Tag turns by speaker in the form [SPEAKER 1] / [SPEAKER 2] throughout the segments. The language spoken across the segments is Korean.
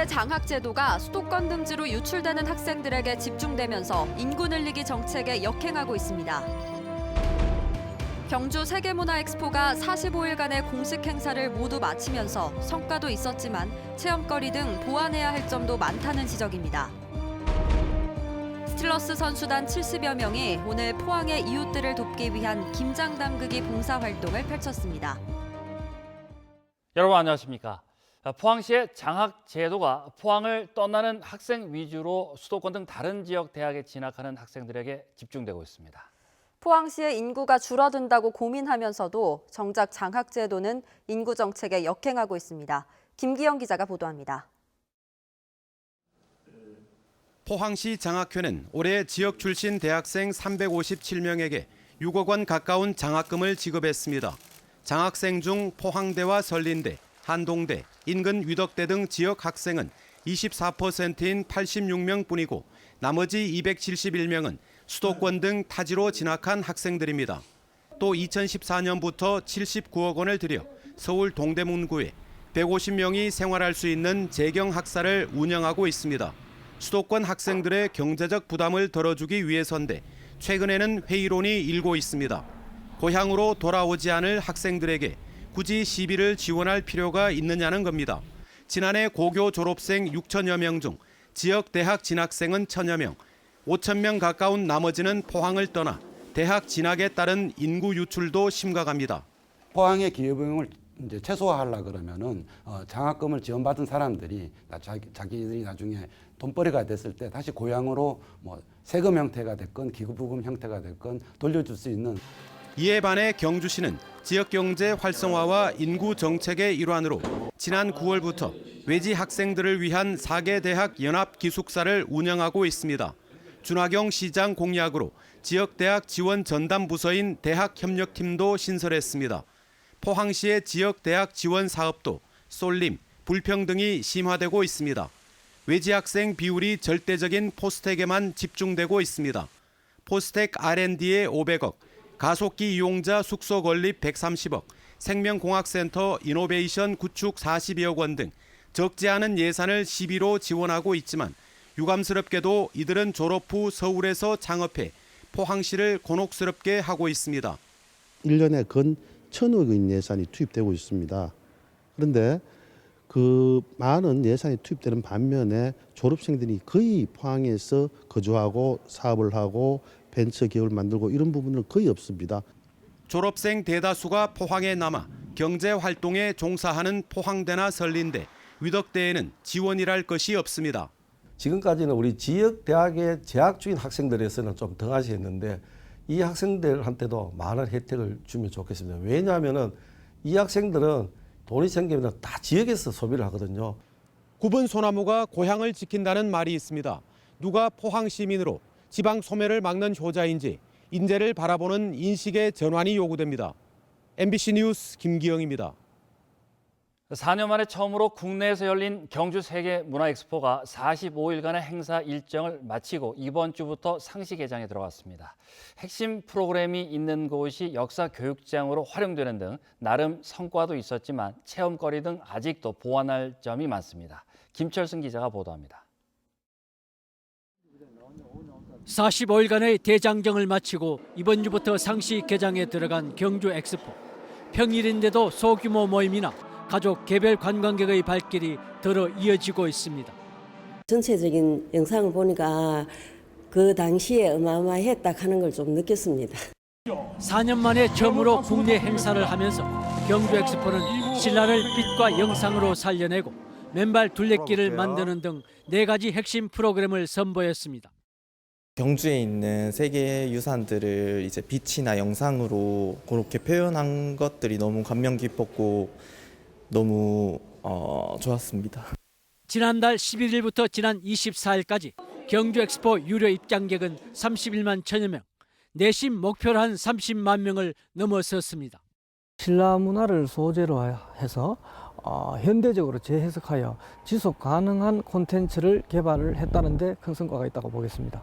[SPEAKER 1] 포항시의 장학제도가 수도권 등지로 유출되는 학생들에게 집중되면서 인구 늘리기 정책에 역행하고 있습니다. 경주 세계문화엑스포가 45일간의 공식 행사를 모두 마치면서 성과도 있었지만 체험거리 등 보완해야 할 점도 많다는 지적입니다. 스틸러스 선수단 70여 명이 오늘 포항의 이웃들을 돕기 위한 김장 담그기 봉사활동을 펼쳤습니다.
[SPEAKER 2] 여러분 안녕하십니까? 포항시의 장학 제도가 포항을 떠나는 학생 위주로 수도권 등 다른 지역 대학에 진학하는 학생들에게 집중되고 있습니다.
[SPEAKER 1] 포항시의 인구가 줄어든다고 고민하면서도 정작 장학 제도는 인구 정책에 역행하고 있습니다. 김기영 기자가 보도합니다.
[SPEAKER 3] 포항시 장학회는 올해 지역 출신 대학생 357명에게 6억 원 가까운 장학금을 지급했습니다. 장학생 중 포항대와 설린대, 한동대, 인근 위덕대 등 지역 학생은 24%인 86명뿐이고 나머지 271명은 수도권 등 타지로 진학한 학생들입니다. 또 2014년부터 79억 원을 들여 서울 동대문구에 150명이 생활할 수 있는 재경학사를 운영하고 있습니다. 수도권 학생들의 경제적 부담을 덜어주기 위해서인데 최근에는 회의론이 일고 있습니다. 고향으로 돌아오지 않을 학생들에게 굳이 시비를 지원할 필요가 있느냐는 겁니다. 지난해 고교 졸업생 6천여 명 중 지역 대학 진학생은 1,000여 명, 5천 명 가까운 나머지는 포항을 떠나 대학 진학에 따른 인구 유출도 심각합니다.
[SPEAKER 4] 포항의 기회비용을 이제 최소화하려 그러면은 장학금을 지원받은 사람들이 자기들이 나중에 돈벌이가 됐을 때 다시 고향으로 뭐 세금 형태가 됐건 기부금 형태가 됐건 돌려줄 수 있는.
[SPEAKER 3] 이에 반해 경주시는 지역경제 활성화와 인구 정책의 일환으로 지난 9월부터 외지 학생들을 위한 4개 대학 연합 기숙사를 운영하고 있습니다. 준하경 시장 공약으로 지역대학 지원 전담 부서인 대학협력팀도 신설했습니다. 포항시의 지역대학 지원 사업도 쏠림, 불평등이 심화되고 있습니다. 외지 학생 비율이 절대적인 포스텍에만 집중되고 있습니다. 포스텍 R&D에 500억, 가속기 이용자 숙소 건립 130억, 생명공학센터 이노베이션 구축 40여억 원 등 적지 않은 예산을 시비로 지원하고 있지만 유감스럽게도 이들은 졸업 후 서울에서 창업해 포항시를 곤혹스럽게 하고 있습니다.
[SPEAKER 5] 1년에 근 1,000억 원 예산이 투입되고 있습니다. 그런데 그 많은 예산이 투입되는 반면에 졸업생들이 거의 포항에서 거주하고 사업을 하고 벤처 기업을 만들고 이런 부분은 거의 없습니다.
[SPEAKER 3] 졸업생 대다수가 포항에 남아 경제활동에 종사하는 포항대나 설린대, 위덕대에는 지원이랄 것이 없습니다.
[SPEAKER 6] 지금까지는 우리 지역 대학에 재학 중인 학생들에서는 좀 등하시했는데 이 학생들한테도 많은 혜택을 주면 좋겠습니다. 왜냐하면은 이 학생들은 돈이 생기면 다 지역에서 소비를 하거든요.
[SPEAKER 3] 굽은 소나무가 고향을 지킨다는 말이 있습니다. 누가 포항 시민으로 지방 소멸을 막는 효자인지 인재를 바라보는 인식의 전환이 요구됩니다. MBC 뉴스 김기영입니다.
[SPEAKER 2] 4년 만에 처음으로 국내에서 열린 경주 세계문화엑스포가 45일간의 행사 일정을 마치고 이번 주부터 상시 개장에 들어갔습니다. 핵심 프로그램이 있는 곳이 역사교육장으로 활용되는 등 나름 성과도 있었지만 체험거리 등 아직도 보완할 점이 많습니다. 김철승 기자가 보도합니다.
[SPEAKER 7] 45일간의 대장정을 마치고 이번 주부터 상시 개장에 들어간 경주 엑스포. 평일인데도 소규모 모임이나 가족 개별 관광객의 발길이 들어 이어지고 있습니다.
[SPEAKER 8] 전체적인 영상을 보니까 그 당시에 어마어마했다 하는 걸 좀 느꼈습니다.
[SPEAKER 7] 4년 만에 처음으로 국내 행사를 하면서 경주 엑스포는 신라를 빛과 영상으로 살려내고 맨발 둘레길을 만드는 등 4가지 핵심 프로그램을 선보였습니다.
[SPEAKER 9] 경주에 있는 세계 유산들을 이제 빛이나 영상으로 그렇게 표현한 것들이 너무 감명 깊었고 너무 좋았습니다.
[SPEAKER 7] 지난달 11일부터 지난 24일까지 경주 엑스포 유료 입장객은 31만 1천여 명, 내심 목표로 한 30만 명을 넘어섰습니다.
[SPEAKER 10] 신라 문화를 소재로 해서 현대적으로 재해석하여 지속 가능한 콘텐츠를 개발을 했다는 데 큰 성과가 있다고 보겠습니다.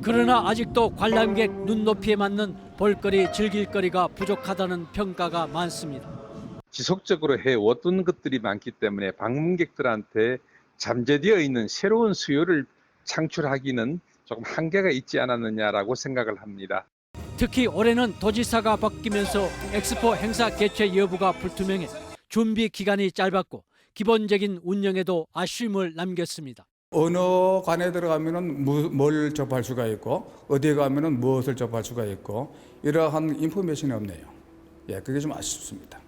[SPEAKER 7] 그러나 아직도 관람객 눈높이에 맞는 볼거리, 즐길거리가 부족하다는 평가가 많습니다.
[SPEAKER 11] 지속적으로 해왔던 것들이 많기 때문에 방문객들한테 잠재되어 있는 새로운 수요를 창출하기는 조금 한계가 있지 않았느냐라고 생각을 합니다.
[SPEAKER 7] 특히 올해는 도지사가 바뀌면서 엑스포 행사 개최 여부가 불투명해 준비 기간이 짧았고 기본적인 운영에도 아쉬움을 남겼습니다.
[SPEAKER 12] 어느 관에 들어가면은 뭘 접할 수가 있고 어디에 가면은 무엇을 접할 수가 있고 이러한 인포메이션이 없네요. 예, 그게 좀 아쉽습니다.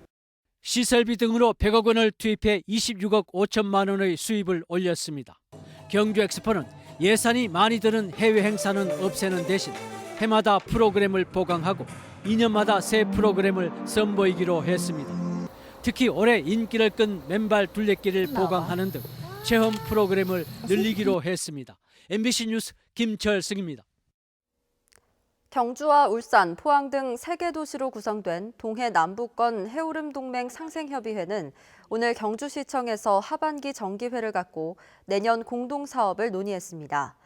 [SPEAKER 7] 시설비 등으로 100억 원을 투입해 26억 5천만 원의 수입을 올렸습니다. 경주 엑스포는 예산이 많이 드는 해외 행사는 없애는 대신 해마다 프로그램을 보강하고 2년마다 새 프로그램을 선보이기로 했습니다. 특히 올해 인기를 끈 맨발 둘레길을 보강하는 등 체험 프로그램을 늘리기로 했습니다. MBC 뉴스 김철승입니다.
[SPEAKER 1] 경주와 울산, 포항 등 3개 도시로 구성된 동해 남부권 해오름동맹 상생협의회는 오늘 경주시청에서 하반기 정기회를 갖고 내년 공동사업을 논의했습니다.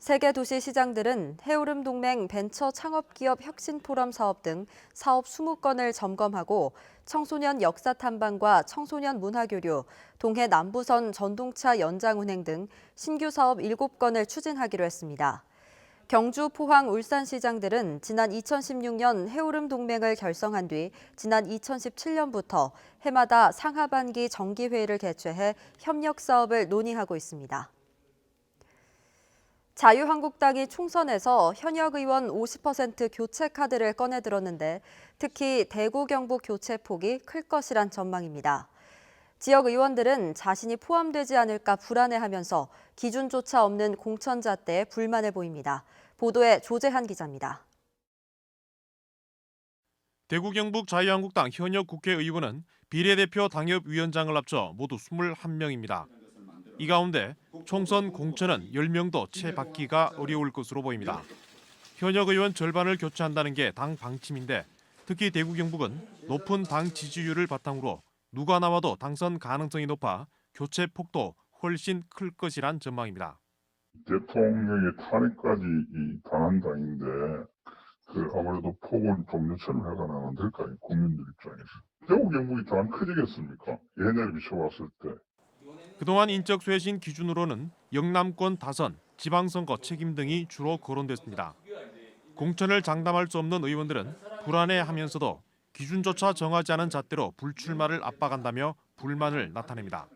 [SPEAKER 1] 3개 도시 시장들은 해오름동맹 벤처 창업기업 혁신포럼 사업 등 사업 20건을 점검하고 청소년 역사 탐방과 청소년 문화교류, 동해 남부선 전동차 연장 운행 등 신규 사업 7건을 추진하기로 했습니다. 경주, 포항, 울산 시장들은 지난 2016년 해오름 동맹을 결성한 뒤 지난 2017년부터 해마다 상하반기 정기회의를 개최해 협력 사업을 논의하고 있습니다. 자유한국당이 총선에서 현역 의원 50% 교체 카드를 꺼내들었는데 특히 대구 경북 교체 폭이 클 것이란 전망입니다. 지역 의원들은 자신이 포함되지 않을까 불안해하면서 기준조차 없는 공천잣대에 불만을 보입니다. 보도에 조재한 기자입니다.
[SPEAKER 13] 대구 경북 자유한국당 현역 국회의원은 비례대표 당협위원장을 합쳐 모두 21명입니다. 이 가운데 총선 공천은 10명도 채 받기가 어려울 것으로 보입니다. 현역 의원 절반을 교체한다는 게 당 방침인데 특히 대구 경북은 높은 당 지지율을 바탕으로 누가 나와도 당선 가능성이 높아 교체 폭도 훨씬 클 것이란 전망입니다.
[SPEAKER 14] 대통령의 탄핵까지 당한 당인데 아무래도 폭을 좀 늦춰는 해가면 안 될까요? 국민들 입장에서. 대구 경북이 더 안 커지겠습니까? 옛날에 비춰봤을 때.
[SPEAKER 13] 그동안 인적 쇄신 기준으로는 영남권 다선, 지방선거 책임 등이 주로 거론됐습니다. 공천을 장담할 수 없는 의원들은 불안해하면서도 기준조차 정하지 않은 잣대로 불출마를 압박한다며 불만을 나타냅니다.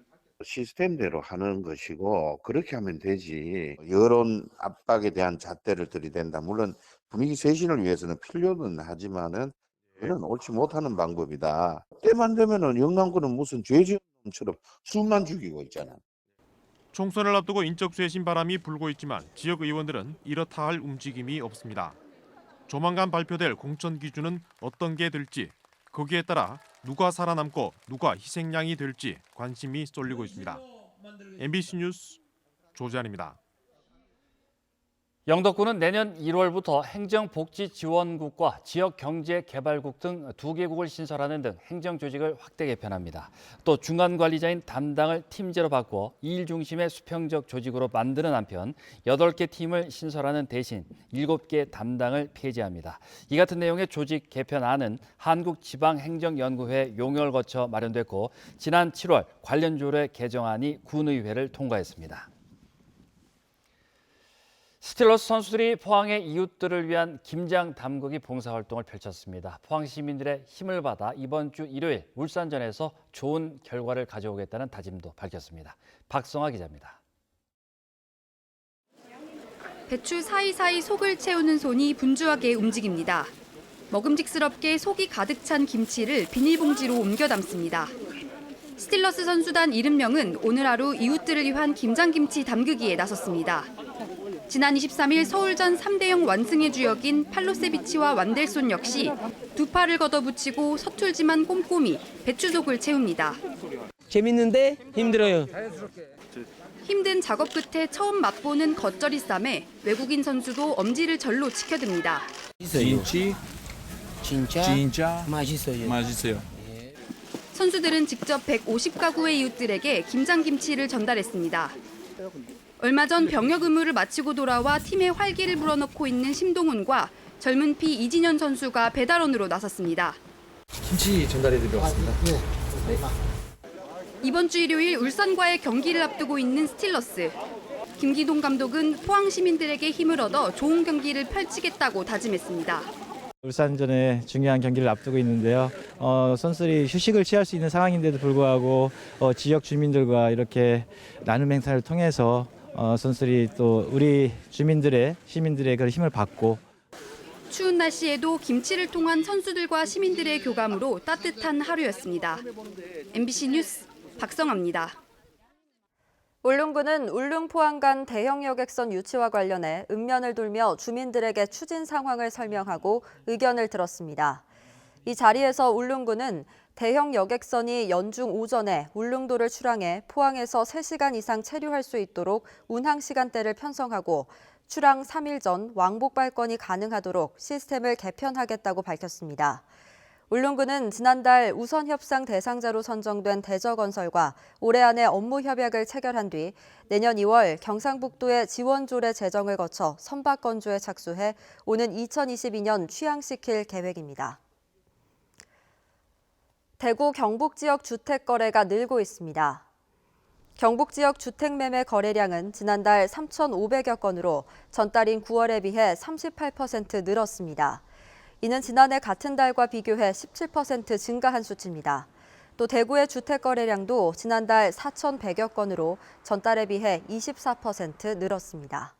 [SPEAKER 15] 시스템대로 하는 것이고 그렇게 하면 되지 여론 압박에 대한 잣대를 들이댄다. 물론 분위기 쇄신을 위해서는 필요는 하지만은 그건 옳지 못하는 방법이다. 때만 되면은 영남권은 무슨 죄지음처럼 술만 죽이고 있잖아.
[SPEAKER 13] 총선을 앞두고 인적 쇄신 바람이 불고 있지만 지역 의원들은 이렇다 할 움직임이 없습니다. 조만간 발표될 공천 기준은 어떤 게 될지 거기에 따라 누가 살아남고 누가 희생양이 될지 관심이 쏠리고 있습니다. MBC 뉴스 조재환입니다.
[SPEAKER 2] 영덕군은 내년 1월부터 행정복지지원국과 지역경제개발국 등 2개국을 신설하는 등 행정조직을 확대 개편합니다. 또 중간관리자인 담당을 팀제로 바꿔 일 중심의 수평적 조직으로 만드는 한편 8개 팀을 신설하는 대신 7개 담당을 폐지합니다. 이 같은 내용의 조직 개편안은 한국지방행정연구회 용역을 거쳐 마련됐고 지난 7월 관련 조례 개정안이 군의회를 통과했습니다. 스틸러스 선수들이 포항의 이웃들을 위한 김장 담그기 봉사활동을 펼쳤습니다. 포항 시민들의 힘을 받아 이번 주 일요일 울산전에서 좋은 결과를 가져오겠다는 다짐도 밝혔습니다. 박성아 기자입니다.
[SPEAKER 16] 배추 사이사이 속을 채우는 손이 분주하게 움직입니다. 먹음직스럽게 속이 가득 찬 김치를 비닐봉지로 옮겨 담습니다. 스틸러스 선수단 70명은 오늘 하루 이웃들을 위한 김장김치 담그기에 나섰습니다. 지난 23일 서울전 3대0 완승의 주역인 팔로세비치와 완델손 역시 두 팔을 걷어붙이고 서툴지만 꼼꼼히 배추속을 채웁니다.
[SPEAKER 10] 재밌는데 힘들어요.
[SPEAKER 16] 힘든 작업 끝에 처음 맛보는 겉절이 쌈에 외국인 선수도 엄지를 절로 치켜듭니다.
[SPEAKER 10] 진짜
[SPEAKER 17] 맛있어요.
[SPEAKER 16] 선수들은 직접 150가구의 이웃들에게 김장김치를 전달했습니다. 얼마 전 병역 의무를 마치고 돌아와 팀의 활기를 불어넣고 있는 심동훈과 젊은 피 이진현 선수가 배달원으로 나섰습니다.
[SPEAKER 10] 김치 전달해드리러 왔습니다.
[SPEAKER 16] 이번 주 일요일 울산과의 경기를 앞두고 있는 스틸러스. 김기동 감독은 포항 시민들에게 힘을 얻어 좋은 경기를 펼치겠다고 다짐했습니다.
[SPEAKER 17] 울산전에 중요한 경기를 앞두고 있는데요. 선수들이 휴식을 취할 수 있는 상황인데도 불구하고 지역 주민들과 이렇게 나눔 행사를 통해서 선수들이 또 우리 시민들의 그런 힘을 받고
[SPEAKER 16] 추운 날씨에도 김치를 통한 선수들과 시민들의 교감으로 따뜻한 하루였습니다. MBC 뉴스 박성아입니다.
[SPEAKER 1] 울릉군은 울릉포항 간 대형 여객선 유치와 관련해 읍면을 돌며 주민들에게 추진 상황을 설명하고 의견을 들었습니다. 이 자리에서 울릉군은 대형 여객선이 연중 오전에 울릉도를 출항해 포항에서 3시간 이상 체류할 수 있도록 운항 시간대를 편성하고 출항 3일 전 왕복 발권이 가능하도록 시스템을 개편하겠다고 밝혔습니다. 울릉군은 지난달 우선 협상 대상자로 선정된 대저건설과 올해 안에 업무 협약을 체결한 뒤 내년 2월 경상북도의 지원조례 제정을 거쳐 선박 건조에 착수해 오는 2022년 취항시킬 계획입니다. 대구 경북 지역 주택 거래가 늘고 있습니다. 경북 지역 주택 매매 거래량은 지난달 3,500여 건으로 전달인 9월에 비해 38% 늘었습니다. 이는 지난해 같은 달과 비교해 17% 증가한 수치입니다. 또 대구의 주택 거래량도 지난달 4,100여 건으로 전달에 비해 24% 늘었습니다.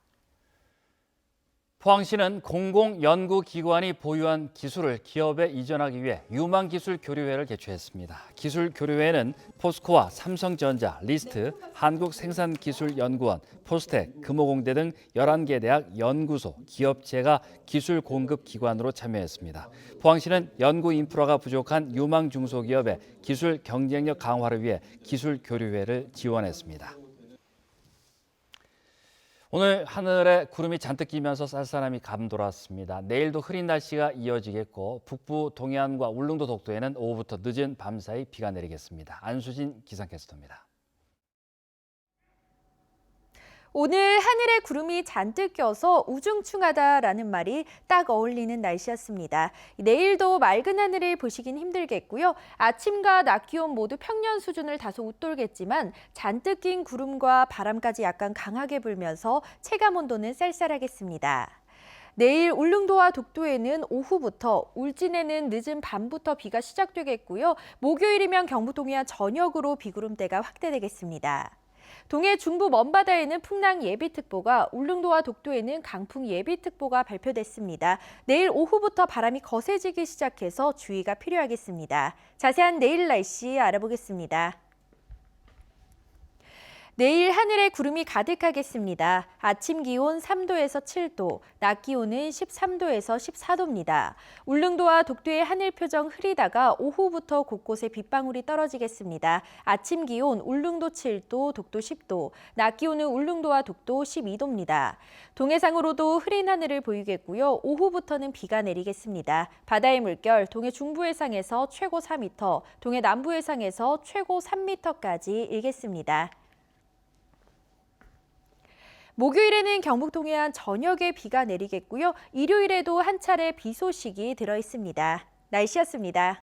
[SPEAKER 2] 포항시는 공공연구기관이 보유한 기술을 기업에 이전하기 위해 유망기술교류회를 개최했습니다. 기술교류회에는 포스코와 삼성전자, 리스트, 한국생산기술연구원, 포스텍, 금호공대 등 11개 대학, 연구소, 기업체가 기술 공급 기관으로 참여했습니다. 포항시는 연구 인프라가 부족한 유망 중소기업의 기술 경쟁력 강화를 위해 기술교류회를 지원했습니다. 오늘 하늘에 구름이 잔뜩 끼면서 쌀쌀함이 감돌았습니다. 내일도 흐린 날씨가 이어지겠고 북부 동해안과 울릉도 독도에는 오후부터 늦은 밤 사이 비가 내리겠습니다. 안수진 기상캐스터입니다.
[SPEAKER 18] 오늘 하늘에 구름이 잔뜩 껴서 우중충하다라는 말이 딱 어울리는 날씨였습니다. 내일도 맑은 하늘을 보시긴 힘들겠고요. 아침과 낮 기온 모두 평년 수준을 다소 웃돌겠지만 잔뜩 낀 구름과 바람까지 약간 강하게 불면서 체감 온도는 쌀쌀하겠습니다. 내일 울릉도와 독도에는 오후부터, 울진에는 늦은 밤부터 비가 시작되겠고요. 목요일이면 경북 동해안 전역으로 비구름대가 확대되겠습니다. 동해 중부 먼바다에는 풍랑 예비특보가, 울릉도와 독도에는 강풍 예비특보가 발표됐습니다. 내일 오후부터 바람이 거세지기 시작해서 주의가 필요하겠습니다. 자세한 내일 날씨 알아보겠습니다. 내일 하늘에 구름이 가득하겠습니다. 아침 기온 3도에서 7도, 낮 기온은 13도에서 14도입니다. 울릉도와 독도의 하늘 표정 흐리다가 오후부터 곳곳에 빗방울이 떨어지겠습니다. 아침 기온 울릉도 7도, 독도 10도, 낮 기온은 울릉도와 독도 12도입니다. 동해상으로도 흐린 하늘을 보이겠고요. 오후부터는 비가 내리겠습니다. 바다의 물결 동해 중부 해상에서 최고 4m, 동해 남부 해상에서 최고 3m까지 일겠습니다. 목요일에는 경북 동해안 전역에 비가 내리겠고요. 일요일에도 한 차례 비 소식이 들어 있습니다. 날씨였습니다.